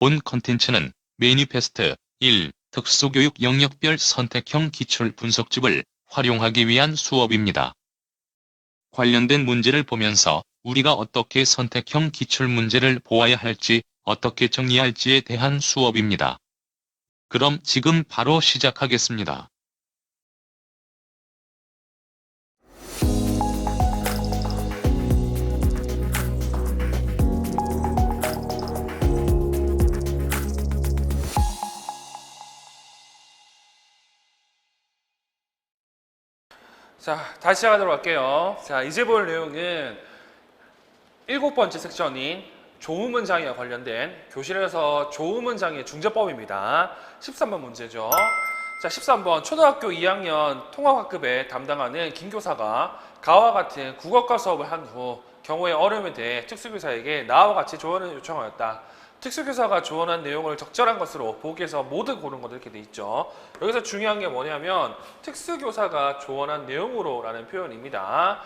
본 컨텐츠는 매니페스트 1. 특수교육 영역별 선택형 기출 분석집을 활용하기 위한 수업입니다. 관련된 문제를 보면서 우리가 어떻게 선택형 기출 문제를 보아야 할지, 어떻게 정리할지에 대한 수업입니다. 그럼 지금 바로 시작하겠습니다. 자, 다시 시작하도록 할게요. 자, 이제 볼 내용은 7번째 섹션인 조음문장애와 관련된 교실에서 조음문장애 중재법입니다. 13번 문제죠. 자, 13번 초등학교 2학년 통합학급에 담당하는 김교사가 가와 같은 국어과 수업을 한 후 경우의 어려움에 대해 특수교사에게 나와 같이 조언을 요청하였다. 특수교사가 조언한 내용을 적절한 것으로 보기에서 모두 고른 것 이렇게 돼 있죠. 여기서 중요한 게 뭐냐면 특수교사가 조언한 내용으로 라는 표현입니다.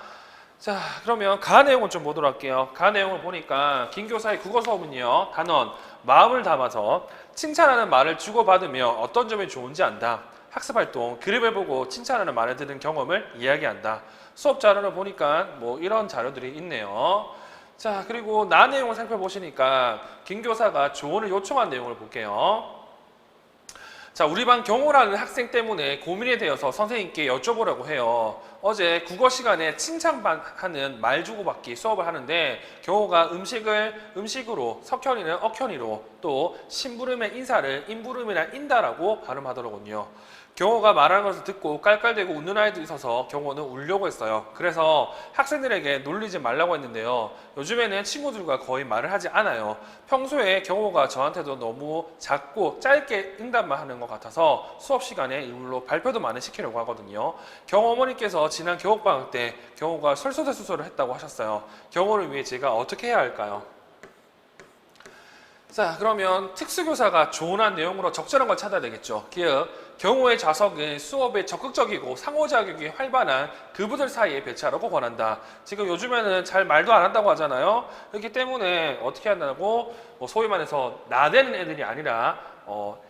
자, 그러면 가 내용을 좀 보도록 할게요. 가 내용을 보니까 김 교사의 국어 수업은요, 단원 마음을 담아서 칭찬하는 말을 주고받으며 어떤 점이 좋은지 안다. 학습활동 그림을 보고 칭찬하는 말을 듣는 경험을 이야기한다. 수업 자료를 보니까 뭐 이런 자료들이 있네요. 자, 그리고 나 내용을 살펴보시니까 김 교사가 조언을 요청한 내용을 볼게요. 자, 우리 반 경호라는 학생 때문에 고민이 되어서 선생님께 여쭤보려고 해요. 어제 국어 시간에 칭찬하는 말 주고받기 수업을 하는데 경호가 음식으로, 석현이는 억현이로, 또 심부름의 인사를 인부름이나 인다라고 발음하더라고요. 경호가 말하는 것을 듣고 깔깔대고 웃는 아이도 있어서 경호는 울려고 했어요. 그래서 학생들에게 놀리지 말라고 했는데요. 요즘에는 친구들과 거의 말을 하지 않아요. 평소에 경호가 저한테도 너무 작고 짧게 응답만 하는 것 같아서 수업 시간에 일부러 발표도 많이 시키려고 하거든요. 경호 어머니께서 지난 겨울방학 때 경호가 설소대수소를 했다고 하셨어요. 경호를 위해 제가 어떻게 해야 할까요? 자, 그러면 특수교사가 조언한 내용으로 적절한 걸 찾아야 되겠죠. 경호의 좌석은 수업에 적극적이고 상호작용이 활발한 그부들 사이에 배치하라고 권한다. 지금 요즘에는 잘 말도 안 한다고 하잖아요. 그렇기 때문에 어떻게 한다고 소위 말해서 나대는 애들이 아니라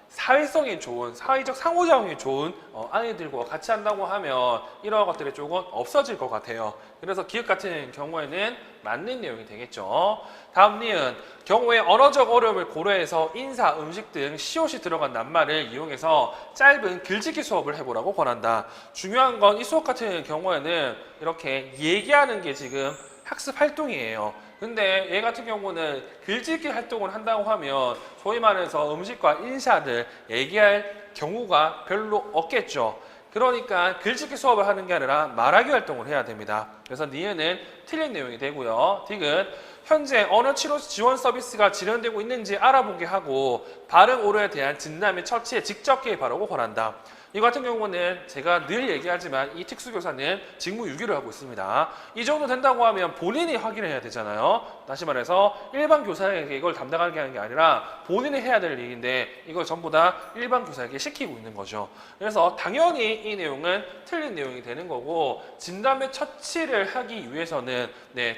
사회성이 좋은, 사회적 상호작용이 좋은 아이들과 같이 한다고 하면 이러한 것들이 조금 없어질 것 같아요. 그래서 기획 같은 경우에는 맞는 내용이 되겠죠. 다음 니은 경우에 언어적 어려움을 고려해서 인사, 음식 등 시옷이 들어간 낱말을 이용해서 짧은 글짓기 수업을 해보라고 권한다. 중요한 건 이 수업 같은 경우에는 이렇게 얘기하는 게 지금 학습 활동이에요. 근데 얘 같은 경우는 글짓기 활동을 한다고 하면 소위 말해서 음식과 인사를 얘기할 경우가 별로 없겠죠. 그러니까 글짓기 수업을 하는 게 아니라 말하기 활동을 해야 됩니다. 그래서 니은은 틀린 내용이 되고요. 딕은 현재 언어 치료 지원 서비스가 진행되고 있는지 알아보게 하고 발음 오류에 대한 진단 및 처치에 직접 개입하라고 권한다. 이 같은 경우는 제가 늘 얘기하지만 이 특수교사는 직무유기를 하고 있습니다. 이 정도 된다고 하면 본인이 확인해야 되잖아요. 다시 말해서 일반 교사에게 이걸 담당하게 하는 게 아니라 본인이 해야 될 일인데 이걸 전부 다 일반 교사에게 시키고 있는 거죠. 그래서 당연히 이 내용은 틀린 내용이 되는 거고 진단 및 처치를 하기 위해서는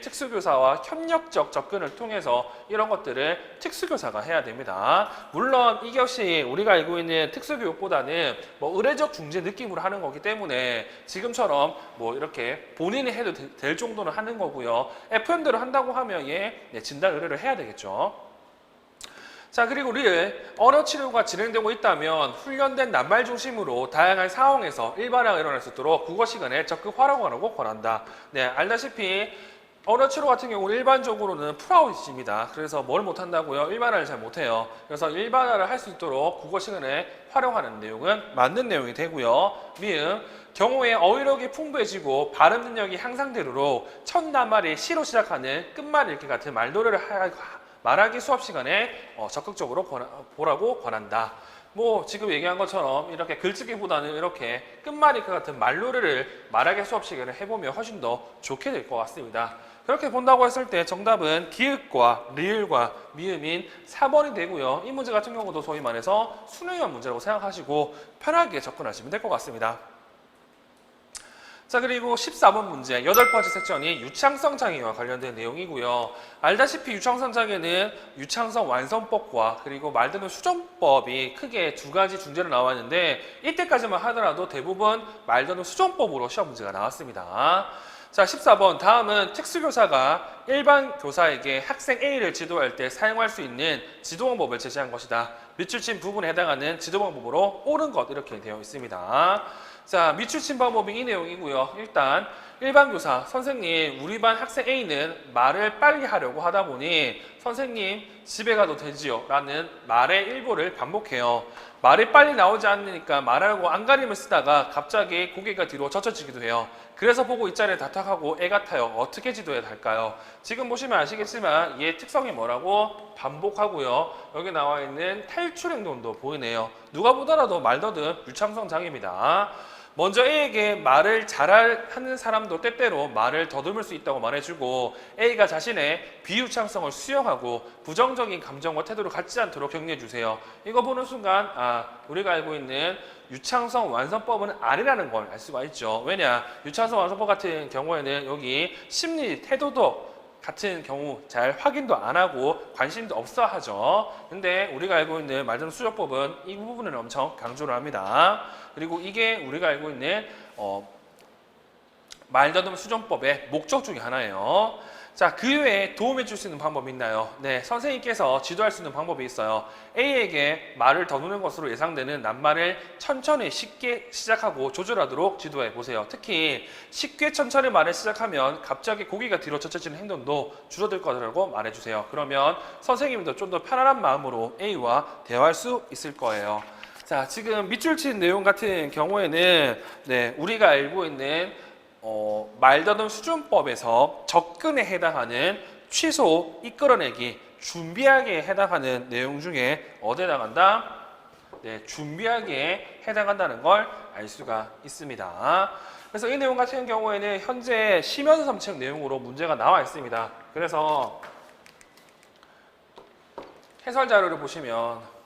특수교사와 협력적 접근을 통해서 이런 것들을 특수교사가 해야 됩니다. 물론 이것이 우리가 알고 있는 특수교육보다는 의례적 중재 느낌으로 하는 거기 때문에 지금처럼 이렇게 본인이 해도 될 정도는 하는 거고요. FM대로 한다고 하면 진단 의뢰를 해야 되겠죠. 자, 그리고 언어 치료가 진행되고 있다면 훈련된 낱말 중심으로 다양한 상황에서 일반화가 일어날 수 있도록 국어 시간에 적극 활용하라고 권한다. 알다시피 언어 치료 같은 경우는 일반적으로는 풀아웃입니다. 그래서 뭘 못한다고요? 일반화를 잘 못해요. 그래서 일반화를 할 수 있도록 국어 시간에 활용하는 내용은 맞는 내용이 되고요. 미음, 경우에 어휘력이 풍부해지고 발음 능력이 향상되도록 첫 낱말이 시로 시작하는 끝말 읽기 같은 말놀이를 말하기 수업 시간에 적극적으로 보라고 권한다. 지금 얘기한 것처럼 이렇게 글쓰기보다는 이렇게 끝말 읽기 같은 말놀이를 말하기 수업 시간에 해보면 훨씬 더 좋게 될 것 같습니다. 그렇게 본다고 했을 때 정답은 기읍과 리을과 미음인 4번이 되고요. 이 문제 같은 경우도 소위 말해서 수능형 문제라고 생각하시고 편하게 접근하시면 될 것 같습니다. 자, 그리고 14번 문제, 8번째 섹션이 유창성 장애와 관련된 내용이고요. 알다시피 유창성 장애는 유창성 완성법과 그리고 말대로 수정법이 크게 두 가지 중재로 나와 있는데 이때까지만 하더라도 대부분 말대로 수정법으로 시험 문제가 나왔습니다. 자, 14번 다음은 특수교사가 일반 교사에게 학생 A를 지도할 때 사용할 수 있는 지도방법을 제시한 것이다. 밑줄 친 부분에 해당하는 지도방법으로 옳은 것 이렇게 되어 있습니다. 자, 밑줄 친 방법이 이 내용이고요. 일단 일반 교사, 선생님 우리 반 학생 A는 말을 빨리 하려고 하다 보니 선생님 집에 가도 되지요? 라는 말의 일부를 반복해요. 말이 빨리 나오지 않으니까 말하려고 안가림을 쓰다가 갑자기 고개가 뒤로 젖혀지기도 해요. 그래서 보고 이 자리에 다탁하고 애 같아요. 어떻게 지도해야 할까요? 지금 보시면 아시겠지만 얘 특성이 뭐라고? 반복하고요. 여기 나와 있는 탈출 행동도 보이네요. 누가 보더라도 말더듬 유창성 장애입니다. 먼저 A에게 말을 잘하는 사람도 때때로 말을 더듬을 수 있다고 말해주고 A가 자신의 비유창성을 수용하고 부정적인 감정과 태도를 갖지 않도록 격려해주세요. 이거 보는 순간 우리가 알고 있는 유창성 완성법은 아니라는 걸 알 수가 있죠. 왜냐? 유창성 완성법 같은 경우에는 여기 심리, 태도도 같은 경우 잘 확인도 안 하고 관심도 없어 하죠. 근데 우리가 알고 있는 말대로 수정법은 이 부분을 엄청 강조를 합니다. 그리고 이게 우리가 알고 있는 말더듬 수정법의 목적 중에 하나예요. 자, 그 외에 도움해 줄 수 있는 방법이 있나요? 네, 선생님께서 지도할 수 있는 방법이 있어요. A에게 말을 더듬는 것으로 예상되는 낱말을 천천히 쉽게 시작하고 조절하도록 지도해 보세요. 특히 쉽게 천천히 말을 시작하면 갑자기 고개가 뒤로 젖혀지는 행동도 줄어들 거라고 말해주세요. 그러면 선생님도 좀 더 편안한 마음으로 A와 대화할 수 있을 거예요. 자, 지금 밑줄 친 내용 같은 경우에는 우리가 알고 있는 말더듬 수준법에서 접근에 해당하는 취소, 이끌어내기, 준비하기에 해당하는 내용 중에 어디에 해당한다? 네, 준비하기에 해당한다는 걸 알 수가 있습니다. 그래서 이 내용 같은 경우에는 현재 심연 삼책 내용으로 문제가 나와 있습니다. 그래서 해설 자료를 보시면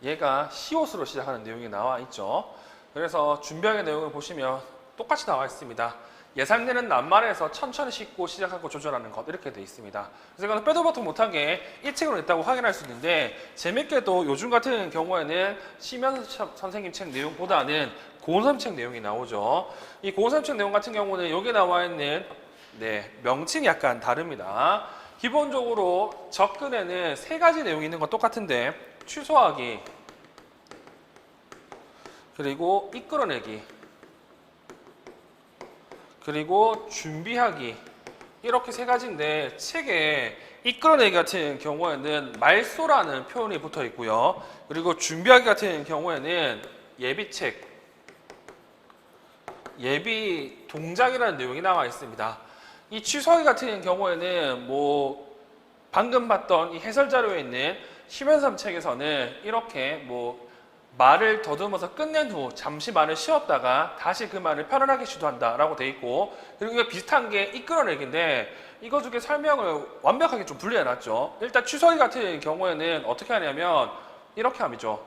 얘가 시옷으로 시작하는 내용이 나와 있죠. 그래서 준비하기 내용을 보시면 똑같이 나와 있습니다. 예상되는 낱말에서 천천히 씻고 시작하고 조절하는 것 이렇게 되어 있습니다. 그래서 이거는 빼도 박도 못하게 이 책으로 냈다고 확인할 수 있는데 재밌게도 요즘 같은 경우에는 심연 선생님 책 내용보다는 고은삼 책 내용이 나오죠. 이 고은삼 책 내용 같은 경우는 여기 나와 있는 명칭이 약간 다릅니다. 기본적으로 접근에는 3가지 내용이 있는 건 똑같은데 취소하기, 그리고 이끌어내기, 그리고 준비하기 이렇게 3가지인데 책에 이끌어내기 같은 경우에는 말소라는 표현이 붙어 있고요. 그리고 준비하기 같은 경우에는 예비책, 예비 동작이라는 내용이 나와 있습니다. 이 취소하기 같은 경우에는 방금 봤던 이 해설 자료에 있는 심연삼 책에서는 이렇게 말을 더듬어서 끝낸 후 잠시 말을 쉬었다가 다시 그 말을 편안하게 시도한다라고 돼 있고, 그리고 이거 비슷한 게 이끌어내기인데 이거 중에 설명을 완벽하게 좀 분리해놨죠. 일단 취소하기 같은 경우에는 어떻게 하냐면 이렇게 함이죠.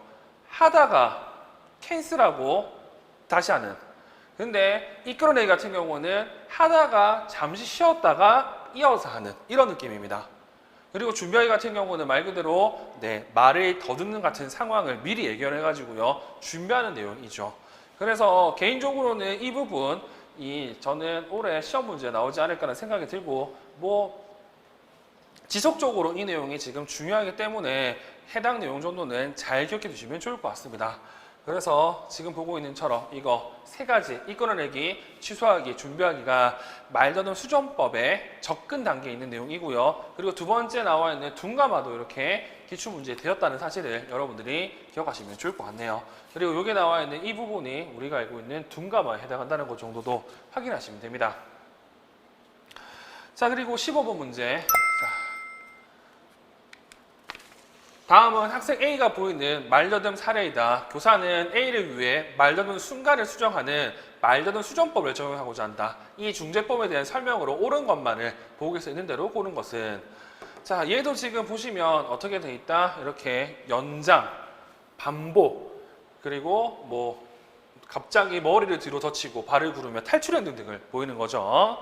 하다가 캔슬하고 다시 하는. 근데 이끌어내기 같은 경우는 하다가 잠시 쉬었다가 이어서 하는 이런 느낌입니다. 그리고 준비하기 같은 경우는 말 그대로 말을 더듬는 같은 상황을 미리 예견해가지고요 준비하는 내용이죠. 그래서 개인적으로는 이 부분 저는 올해 시험 문제 나오지 않을까라는 생각이 들고 지속적으로 이 내용이 지금 중요하기 때문에 해당 내용 정도는 잘 기억해 두시면 좋을 것 같습니다. 그래서 지금 보고 있는 처럼 이거 3가지 이끌어내기, 취소하기, 준비하기가 말더듬 수정법의 접근 단계에 있는 내용이고요. 그리고 두 번째 나와 있는 둔감화도 이렇게 기출문제에 되었다는 사실을 여러분들이 기억하시면 좋을 것 같네요. 그리고 여기 나와 있는 이 부분이 우리가 알고 있는 둔감화에 해당한다는 것 정도도 확인하시면 됩니다. 자, 그리고 15번 문제. 다음은 학생 A가 보이는 말더듬 사례이다. 교사는 A를 위해 말더듬 순간을 수정하는 말더듬 수정법을 적용하고자 한다. 이 중재법에 대한 설명으로 옳은 것만을 보고에서 있는 대로 고른 것은 자, 얘도 지금 보시면 어떻게 돼 있다? 이렇게 연장, 반복, 그리고 뭐 갑자기 머리를 뒤로 젖히고 발을 구르며 탈출행 등등을 보이는 거죠.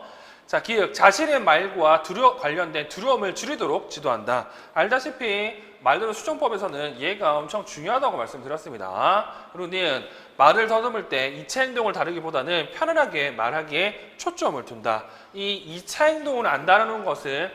자, 기억, 자신의 말과 관련된 두려움을 줄이도록 지도한다. 알다시피 말대로 수정법에서는 얘가 엄청 중요하다고 말씀드렸습니다. 그리고 니은 말을 더듬을 때 2차 행동을 다루기보다는 편안하게 말하기에 초점을 둔다. 이 2차 행동을 안 다루는 것은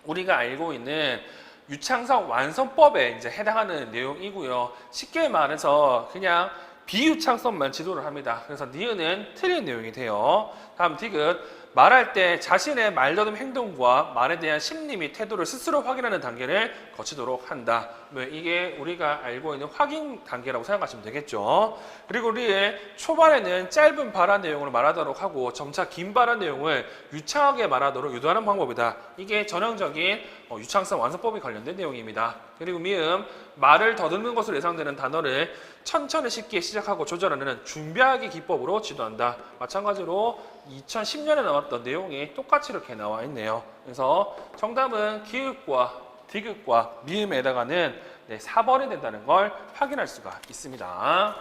우리가 알고 있는 유창성 완성법에 이제 해당하는 내용이고요. 쉽게 말해서 그냥 비유창성만 지도를 합니다. 그래서 니은은 틀린 내용이 돼요. 다음 디귿 말할 때 자신의 말더듬 행동과 말에 대한 심리 및 태도를 스스로 확인하는 단계를 거치도록 한다. 이게 우리가 알고 있는 확인 단계라고 생각하시면 되겠죠. 그리고 리을 초반에는 짧은 발화 내용을 말하도록 하고 점차 긴 발화 내용을 유창하게 말하도록 유도하는 방법이다. 이게 전형적인 유창성 완성법에 관련된 내용입니다. 그리고 미음 말을 더듬는 것으로 예상되는 단어를 천천히 쉽게 시작하고 조절하는 준비하기 기법으로 지도한다. 마찬가지로 2010년에 나왔던 내용이 똑같이 이렇게 나와 있네요. 그래서 정답은 기읍과 디귿과 미음에 해당하는 4번이 된다는 걸 확인할 수가 있습니다.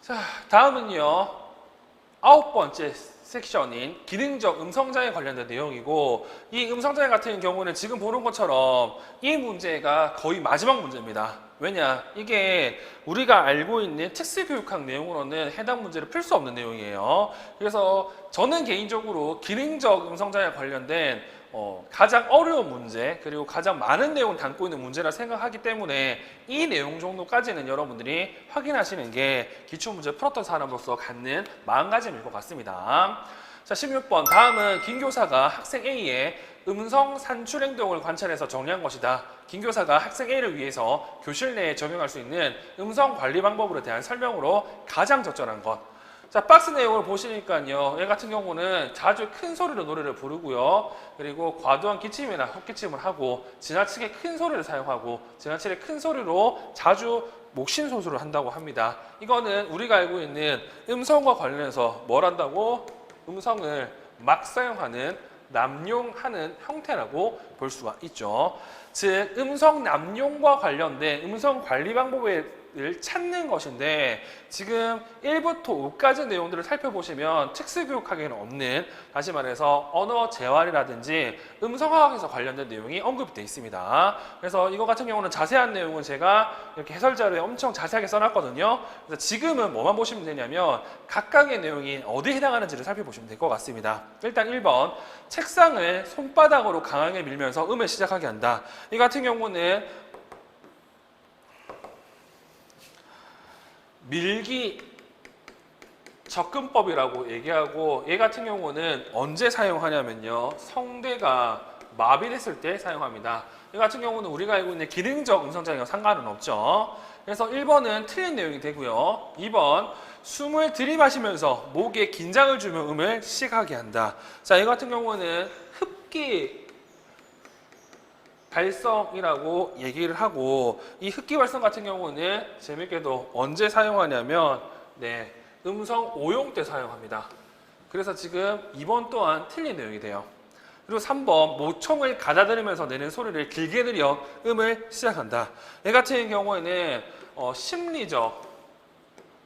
자, 다음은요. 9번째 섹션인 기능적 음성장애 관련된 내용이고, 이 음성장애 같은 경우는 지금 보는 것처럼 이 문제가 거의 마지막 문제입니다. 왜냐? 이게 우리가 알고 있는 특수교육학 내용으로는 해당 문제를 풀 수 없는 내용이에요. 그래서 저는 개인적으로 기능적 음성장애 관련된 가장 어려운 문제, 그리고 가장 많은 내용을 담고 있는 문제라 생각하기 때문에 이 내용 정도까지는 여러분들이 확인하시는 게 기출문제 풀었던 사람으로서 갖는 마음가짐일 것 같습니다. 자, 16번. 다음은 김 교사가 학생 A의 음성 산출 행동을 관찰해서 정리한 것이다. 김 교사가 학생 A를 위해서 교실 내에 적용할 수 있는 음성 관리 방법에 대한 설명으로 가장 적절한 것. 자, 박스 내용을 보시니까요. 얘 같은 경우는 자주 큰 소리로 노래를 부르고요. 그리고 과도한 기침이나 헛기침을 하고 지나치게 큰 소리를 사용하고 지나치게 큰 소리로 자주 목신소수를 한다고 합니다. 이거는 우리가 알고 있는 음성과 관련해서 뭘 한다고? 음성을 막 사용하는 남용하는 형태라고 볼 수가 있죠. 즉 음성 남용과 관련된 음성 관리 방법을 찾는 것인데, 지금 1부터 5까지 내용들을 살펴보시면 특수교육학에는 없는, 다시 말해서 언어 재활이라든지 음성화학에서 관련된 내용이 언급이 되어 있습니다. 그래서 이거 같은 경우는 자세한 내용은 제가 이렇게 해설 자료에 엄청 자세하게 써놨거든요. 그래서 지금은 뭐만 보시면 되냐면 각각의 내용이 어디에 해당하는지를 살펴보시면 될 것 같습니다. 일단 1번, 책상을 손바닥으로 강하게 밀면서 음을 시작하게 한다. 이 같은 경우는 밀기 접근법이라고 얘기하고, 얘 같은 경우는 언제 사용하냐면요, 성대가 마비됐을 때 사용합니다. 얘 같은 경우는 우리가 알고 있는 기능적 음성장애와 상관은 없죠. 그래서 1번은 틀린 내용이 되고요. 2번, 숨을 들이마시면서 목에 긴장을 주며 음을 시작하게 한다. 자, 얘 같은 경우는 흡기 발성이라고 얘기를 하고, 이 흡기 발성 같은 경우는 재밌게도 언제 사용하냐면 음성 오용 때 사용합니다. 그래서 지금 2번 또한 틀린 내용이 돼요. 그리고 3번, 모총을 가다듬으면서 내는 소리를 길게 들여 음을 시작한다. 이 같은 경우에는 심리적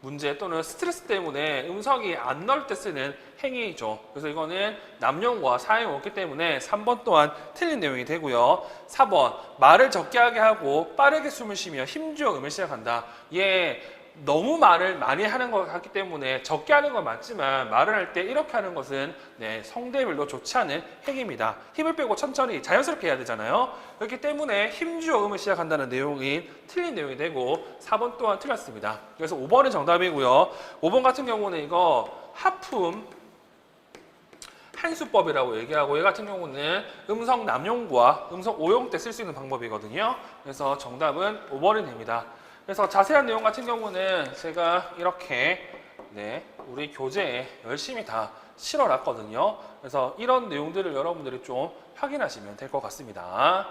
문제 또는 스트레스 때문에 음성이 안 나올 때 쓰는 행위죠. 그래서 이거는 남용과 사용이 없기 때문에 3번 또한 틀린 내용이 되고요. 4번, 말을 적게 하게 하고 빠르게 숨을 쉬며 힘주어 음을 시작한다. 얘 너무 말을 많이 하는 것 같기 때문에 적게 하는 건 맞지만 말을 할 때 이렇게 하는 것은 성대별로 좋지 않은 행위입니다. 힘을 빼고 천천히 자연스럽게 해야 되잖아요. 그렇기 때문에 힘주어 음을 시작한다는 내용이 틀린 내용이 되고 4번 또한 틀렸습니다. 그래서 5번이 정답이고요. 5번 같은 경우는 이거 하품 한수법이라고 얘기하고, 얘 같은 경우는 음성 남용과 음성 오용 때 쓸 수 있는 방법이거든요. 그래서 정답은 5번이 됩니다. 그래서 자세한 내용 같은 경우는 제가 이렇게 우리 교재에 열심히 다 실어놨거든요. 그래서 이런 내용들을 여러분들이 좀 확인하시면 될 것 같습니다.